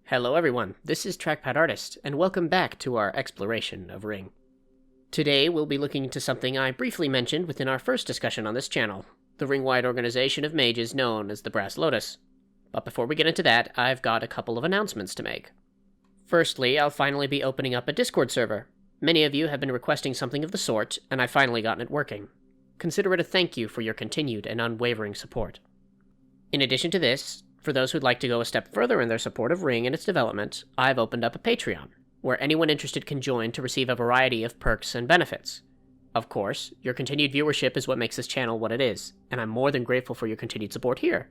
Hello everyone, this is Trackpad Artist, and welcome back to our exploration of Ryng. Today we'll be looking into something I briefly mentioned within our first discussion on this channel, the ring-wide organization of mages known as the Brass Lotus. But before we get into that, I've got a couple of announcements to make. Firstly, I'll finally be opening up a Discord server. Many of you have been requesting something of the sort, and I've finally gotten it working. Consider it a thank you for your continued and unwavering support. In addition to this, for those who'd like to go a step further in their support of Ryng and its development, I've opened up a Patreon, where anyone interested can join to receive a variety of perks and benefits. Of course, your continued viewership is what makes this channel what it is, and I'm more than grateful for your continued support here.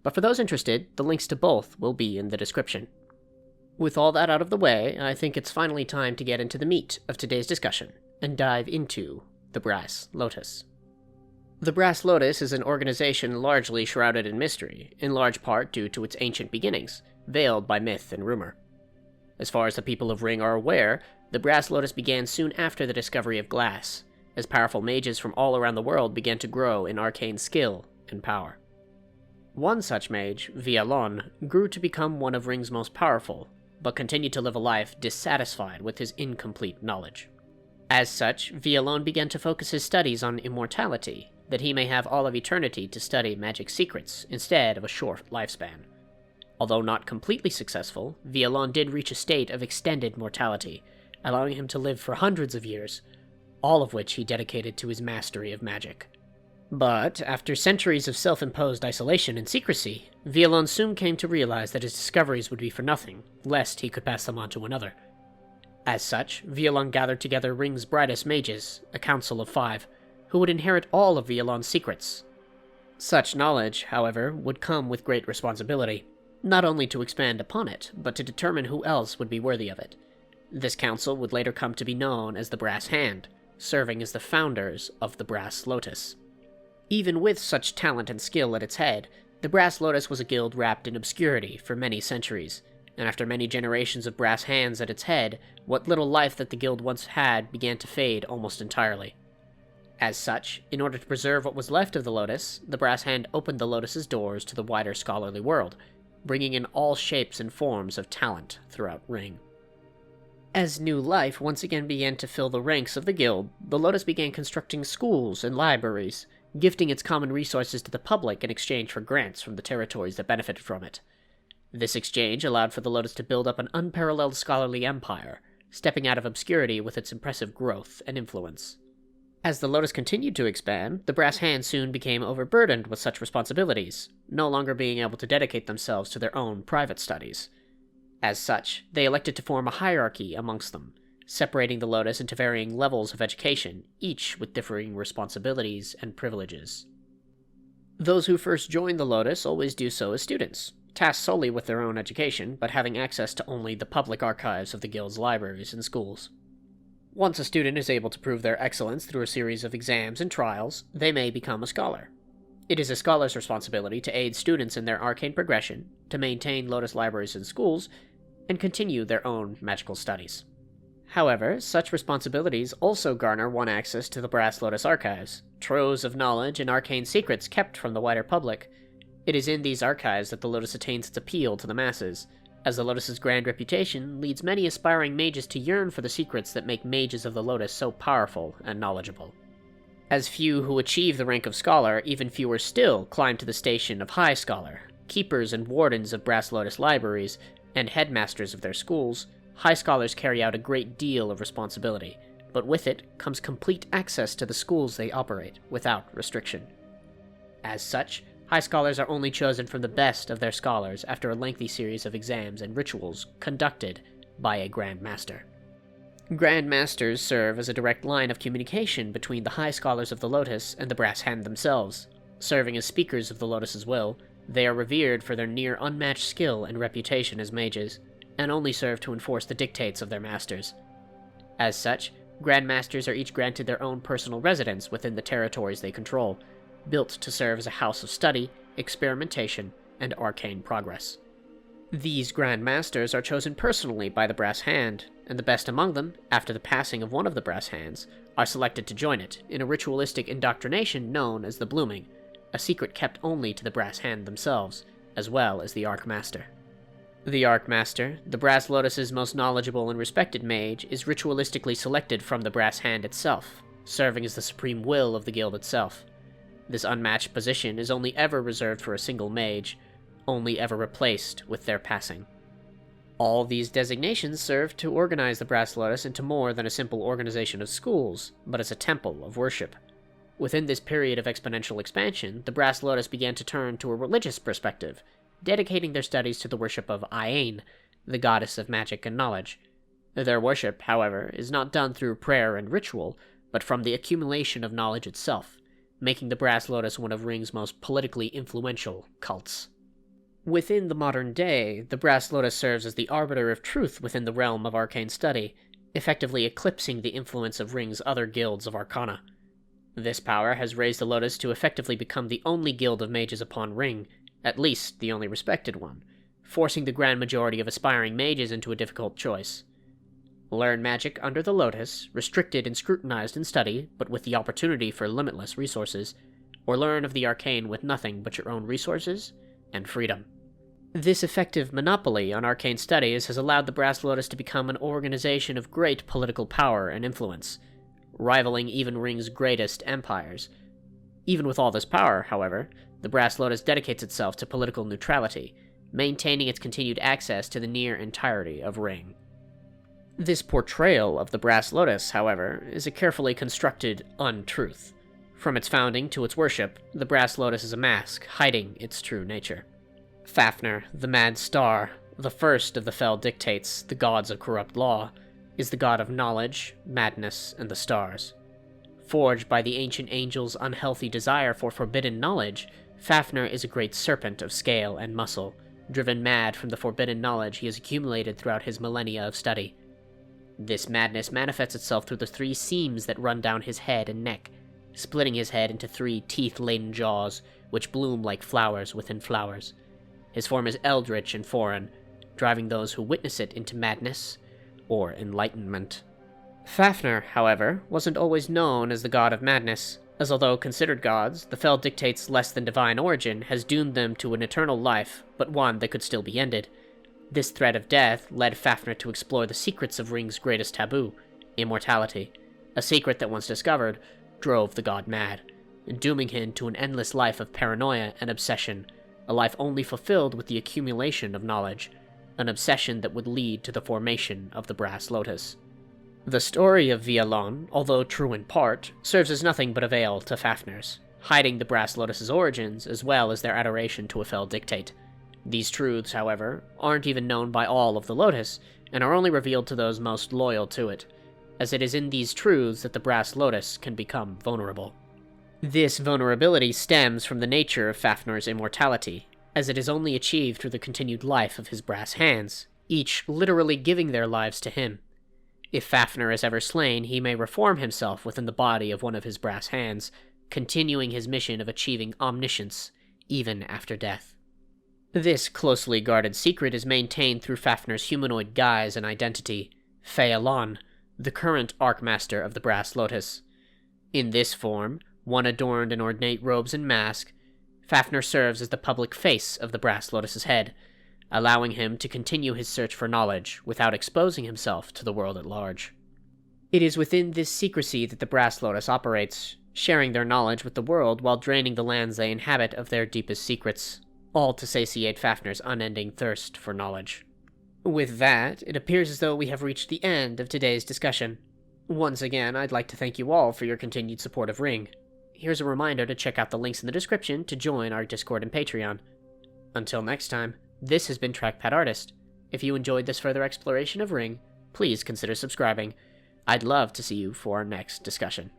But for those interested, the links to both will be in the description. With all that out of the way, I think it's finally time to get into the meat of today's discussion, and dive into the Brass Lotus. The Brass Lotus is an organization largely shrouded in mystery, in large part due to its ancient beginnings, veiled by myth and rumor. As far as the people of Ryng are aware, the Brass Lotus began soon after the discovery of glass, as powerful mages from all around the world began to grow in arcane skill and power. One such mage, Vialon, grew to become one of Ryng's most powerful, but continued to live a life dissatisfied with his incomplete knowledge. As such, Vialon began to focus his studies on immortality, that he may have all of eternity to study magic secrets instead of a short lifespan. Although not completely successful, Vialon did reach a state of extended mortality, allowing him to live for hundreds of years, all of which he dedicated to his mastery of magic. But, after centuries of self-imposed isolation and secrecy, Vialon soon came to realize that his discoveries would be for nothing, lest he could pass them on to another. As such, Vialon gathered together Ryng's brightest mages, a council of 5, who would inherit all of Vialon's secrets. Such knowledge, however, would come with great responsibility, not only to expand upon it, but to determine who else would be worthy of it. This council would later come to be known as the Brass Hand, serving as the founders of the Brass Lotus. Even with such talent and skill at its head, the Brass Lotus was a guild wrapped in obscurity for many centuries, and after many generations of brass hands at its head, what little life that the guild once had began to fade almost entirely. As such, in order to preserve what was left of the Lotus, the Brass Hand opened the Lotus's doors to the wider scholarly world, bringing in all shapes and forms of talent throughout Ryng. As new life once again began to fill the ranks of the guild, the Lotus began constructing schools and libraries, gifting its common resources to the public in exchange for grants from the territories that benefited from it. This exchange allowed for the Lotus to build up an unparalleled scholarly empire, stepping out of obscurity with its impressive growth and influence. As the Lotus continued to expand, the Brass Hand soon became overburdened with such responsibilities, no longer being able to dedicate themselves to their own private studies. As such, they elected to form a hierarchy amongst them, separating the Lotus into varying levels of education, each with differing responsibilities and privileges. Those who first join the Lotus always do so as students, tasked solely with their own education, but having access to only the public archives of the guild's libraries and schools. Once a student is able to prove their excellence through a series of exams and trials, they may become a scholar. It is a scholar's responsibility to aid students in their arcane progression, to maintain Lotus libraries and schools, and continue their own magical studies. However, such responsibilities also garner one access to the Brass Lotus archives, troves of knowledge and arcane secrets kept from the wider public. It is in these archives that the Lotus attains its appeal to the masses, as the Lotus's grand reputation leads many aspiring mages to yearn for the secrets that make mages of the Lotus so powerful and knowledgeable. As few who achieve the rank of scholar, even fewer still climb to the station of high scholar, keepers and wardens of Brass Lotus libraries, and headmasters of their schools, high scholars carry out a great deal of responsibility, but with it comes complete access to the schools they operate, without restriction. As such, high scholars are only chosen from the best of their scholars after a lengthy series of exams and rituals conducted by a Grand Master. Grand Masters serve as a direct line of communication between the high scholars of the Lotus and the Brass Hand themselves. Serving as speakers of the Lotus's will, they are revered for their near unmatched skill and reputation as mages, and only serve to enforce the dictates of their masters. As such, Grand Masters are each granted their own personal residence within the territories they control, built to serve as a house of study, experimentation, and arcane progress. These Grand Masters are chosen personally by the Brass Hand, and the best among them, after the passing of one of the Brass Hands, are selected to join it in a ritualistic indoctrination known as the Blooming, a secret kept only to the Brass Hand themselves, as well as the Archmaster. The Arcmaster, the Brass Lotus's most knowledgeable and respected mage, is ritualistically selected from the Brass Hand itself, serving as the supreme will of the guild itself. This unmatched position is only ever reserved for a single mage, only ever replaced with their passing. All these designations serve to organize the Brass Lotus into more than a simple organization of schools, but as a temple of worship. Within this period of exponential expansion, the Brass Lotus began to turn to a religious perspective, dedicating their studies to the worship of Ryng, the goddess of magic and knowledge. Their worship, however, is not done through prayer and ritual, but from the accumulation of knowledge itself, making the Brass Lotus one of Ryng's most politically influential cults. Within the modern day, the Brass Lotus serves as the arbiter of truth within the realm of arcane study, effectively eclipsing the influence of Ryng's other guilds of arcana. This power has raised the Lotus to effectively become the only guild of mages upon Ryng, at least the only respected one, forcing the grand majority of aspiring mages into a difficult choice. Learn magic under the Lotus, restricted and scrutinized in study, but with the opportunity for limitless resources, or learn of the arcane with nothing but your own resources and freedom. This effective monopoly on arcane studies has allowed the Brass Lotus to become an organization of great political power and influence, rivaling even Ryng's greatest empires. Even with all this power, however, the Brass Lotus dedicates itself to political neutrality, maintaining its continued access to the near entirety of Ryng. This portrayal of the Brass Lotus, however, is a carefully constructed untruth. From its founding to its worship, the Brass Lotus is a mask, hiding its true nature. Fafnir, the Mad Star, the first of the fell dictates, the gods of corrupt law, is the god of knowledge, madness, and the stars. Forged by the ancient angel's unhealthy desire for forbidden knowledge, Fafnir is a great serpent of scale and muscle, driven mad from the forbidden knowledge he has accumulated throughout his millennia of study. This madness manifests itself through the 3 seams that run down his head and neck, splitting his head into 3 teeth-laden jaws, which bloom like flowers within flowers. His form is eldritch and foreign, driving those who witness it into madness or enlightenment. Fafnir, however, wasn't always known as the god of madness, as although considered gods, the fell dictates' less than divine origin has doomed them to an eternal life, but one that could still be ended. This threat of death led Fafnir to explore the secrets of Ryng's greatest taboo, immortality, a secret that once discovered drove the god mad, dooming him to an endless life of paranoia and obsession, a life only fulfilled with the accumulation of knowledge, an obsession that would lead to the formation of the Brass Lotus. The story of Vialon, although true in part, serves as nothing but a veil to Fafnir's, hiding the Brass Lotus's origins as well as their adoration to a fell dictate. These truths, however, aren't even known by all of the Lotus, and are only revealed to those most loyal to it, as it is in these truths that the Brass Lotus can become vulnerable. This vulnerability stems from the nature of Fafnir's immortality, as it is only achieved through the continued life of his brass hands, each literally giving their lives to him. If Fafnir is ever slain, he may reform himself within the body of one of his brass hands, continuing his mission of achieving omniscience, even after death. This closely guarded secret is maintained through Fafnir's humanoid guise and identity, Fealon, the current Arcmaster of the Brass Lotus. In this form, one adorned in ornate robes and mask, Fafnir serves as the public face of the Brass Lotus's head, allowing him to continue his search for knowledge without exposing himself to the world at large. It is within this secrecy that the Brass Lotus operates, sharing their knowledge with the world while draining the lands they inhabit of their deepest secrets, all to satiate Fafnir's unending thirst for knowledge. With that, it appears as though we have reached the end of today's discussion. Once again, I'd like to thank you all for your continued support of Ryng. Here's a reminder to check out the links in the description to join our Discord and Patreon. Until next time, this has been Trackpad Artist. If you enjoyed this further exploration of Ryng, please consider subscribing. I'd love to see you for our next discussion.